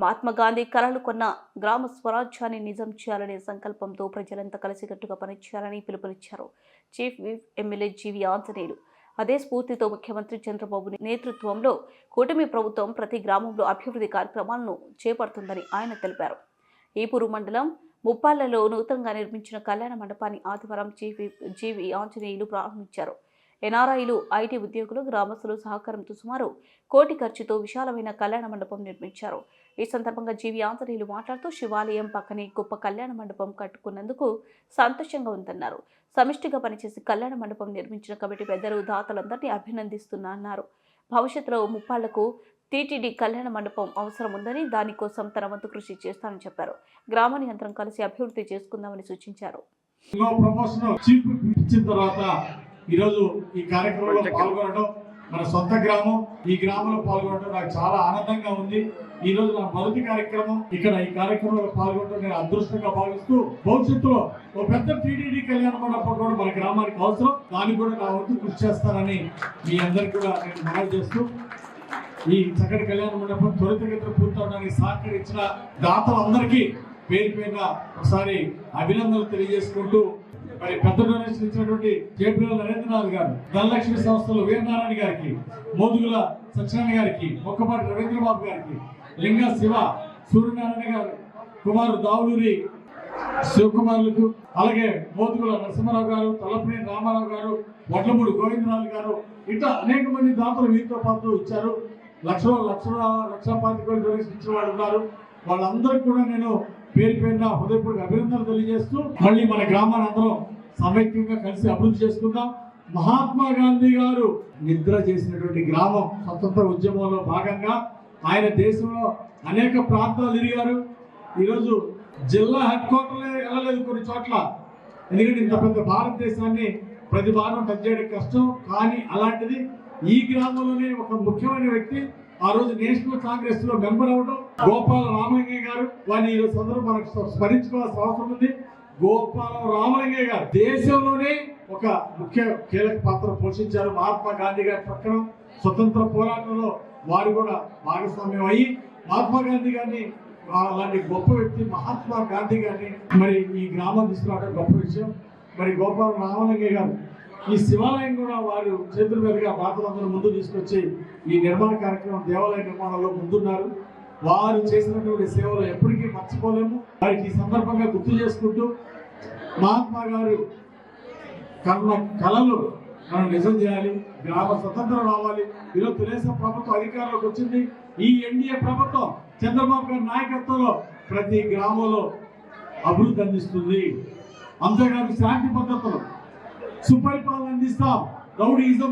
మహాత్మా గాంధీ కలలు కొన్న గ్రామ స్వరాజ్యాన్ని నిజం చేయాలనే సంకల్పంతో ప్రజలంతా కలిసికట్టుగా పనిచేయాలని పిలుపునిచ్చారు చీఫ్ విప్ ఎమ్మెల్యే జీవి ఆంజనేయులు. అదే స్ఫూర్తితో ముఖ్యమంత్రి చంద్రబాబు నేతృత్వంలో కూటమి ప్రభుత్వం ప్రతి గ్రామంలో అభివృద్ధి కార్యక్రమాలను చేపడుతుందని ఆయన తెలిపారు. ఈపూరు మండలం ముప్పాళ్లలో నూతనంగా నిర్మించిన కళ్యాణ మండపాన్ని ఆదివారం చీఫ్ విప్ జీవి ఆంజనేయులు ప్రారంభించారు. ఎన్ఆర్ఐలు, ఐటీ ఉద్యోగులు, గ్రామస్తులు సహకారంతో సుమారు 1 కోటి ఖర్చుతో విశాలమైన కళ్యాణ మండపం నిర్మించారు. ఈ సందర్భంగా జీవి ఆంజనేయులు మాట్లాడుతూ శివాలయం పక్కనే గొప్ప కళ్యాణ మండపం కట్టుకున్నందుకు సంతోషంగా ఉందన్నారు. సమిష్టిగా పనిచేసి కళ్యాణ మండపం నిర్మించిన కమిటీ పెద్దలు, దాతలందరినీ అభినందిస్తున్నారు. భవిష్యత్తులో ముప్పాళ్లకు టీటీడీ కళ్యాణ మండపం అవసరం ఉందని, దానికోసం తన వంతు కృషి చేస్తానని చెప్పారు. గ్రామాన్ని అందరం కలిసి అభివృద్ధి చేసుకుందామని సూచించారు. ఈరోజు ఈ కార్యక్రమంలో పాల్గొనడం, మన సొంత గ్రామం, ఈ గ్రామంలో పాల్గొనడం నాకు చాలా ఆనందంగా ఉంది. ఈ రోజు నా మొదటి కార్యక్రమం ఇక్కడ ఈ కార్యక్రమంలో పాల్గొనడం నేను అదృష్టంగా భావిస్తూ, భవిష్యత్తులో ఒక పెద్ద టీటీడీ కళ్యాణ మండపం కూడా మన గ్రామానికి అవసరం, దానికి కూడా నా వంతు కృషి చేస్తానని మీ అందరికీ కూడా నేను మనవి చేస్తూ, ఈ చక్కటి కళ్యాణ మండపం త్వరితగతిన పూర్తవడానికి సహకరించిన దాతలందరికీ పేరు పేరున ఒకసారి అభినందనలు తెలియజేసుకుంటూ, మరి పెద్ద డొనేషన్ ఇచ్చినటువంటి జేపీఎల్ నరేంద్రనాథ్ గారు, ధనలక్ష్మి సంస్థలు వీరనారాయణ గారికి, మోదుగుల సత్యనారాయణ గారికి, మొక్కపాటి రవీంద్రబాబు గారికి, లింగ శివ సూర్యనారాయణ గారు, కుమారు దావులూరి శివకుమారులకు, అలాగే మోదుగుల నరసింహారావు గారు, తలపనేని రామారావు గారు, వడ్లమూడి గోవిందరాజు గారు, ఇట్లా అనేక మంది దాతలు వీరితో పాటు ఇచ్చారు. లక్ష 25,000 డొనేషన్ ఇచ్చిన వాళ్ళు ఉన్నారు. వాళ్ళందరికీ కూడా నేను పేరు పేరున హృదయపూర్వక అభినందనలు తెలియజేస్తూ, మళ్ళీ మన గ్రామాన్ని అందరం సమైక్యంగా కలిసి అభివృద్ధి చేసుకుందాం. మహాత్మా గాంధీ గారు నిద్ర చేసినటువంటి గ్రామం. స్వతంత్ర ఉద్యమంలో భాగంగా ఆయన దేశంలో అనేక ప్రాంతాలు తిరిగారు. ఈరోజు జిల్లా హెడ్ క్వార్టర్లే వెళ్ళలేదు కొన్ని చోట్ల, ఎందుకంటే ఇంత పెద్ద భారతదేశాన్ని ప్రతి భాగం టచ్ చేయడం కష్టం. కానీ అలాంటిది ఈ గ్రామంలోనే ఒక ముఖ్యమైన వ్యక్తి ఆ రోజు నేషనల్ కాంగ్రెస్ లో మెంబర్ అవడం గోపాల రామలింగయ్య గారు. వారిని ఈరోజు అందరూ మనకు స్మరించుకోవాల్సిన అవసరం ఉంది. గోపాల రామలింగయ్య గారు దేశంలోనే ఒక ముఖ్య కీలక పాత్ర పోషించారు. మహాత్మా గాంధీ గారి పక్కన స్వతంత్ర పోరాటంలో వారు కూడా భాగస్వామ్యం అయ్యి, మహాత్మా గాంధీ గారిని, అలాంటి గొప్ప వ్యక్తి మహాత్మా గాంధీ గారిని మరి ఈ గ్రామం తీసుకురావడం గొప్ప విషయం. మరి గోపాల రామలింగయ్య గారు ఈ శివాలయం కూడా వారు చేతుల మీదుగా దాతలందరూ ముందు తీసుకొచ్చి ఈ నిర్మాణ కార్యక్రమం, దేవాలయ నిర్మాణంలో ముందున్నారు. వారు చేసినటువంటి సేవలు ఎప్పటికీ మర్చిపోలేము. వారికి ఈ సందర్భంగా గుర్తు చేసుకుంటూ, మహాత్మా గారు కన్న కళలు మనం నిజం చేయాలి, గ్రామ స్వతంత్రం రావాలి. ఈరోజు తెలుగుదేశం ప్రభుత్వం అధికారంలోకి వచ్చింది. ఈ ఎన్డీఏ ప్రభుత్వం చంద్రబాబు గారి నాయకత్వంలో ప్రతి గ్రామంలో అభివృద్ధి అందిస్తుంది. అంతేకాదు శాంతి పద్ధతులు, సుపరిపాలన అందిస్తాం. రౌడీయిజం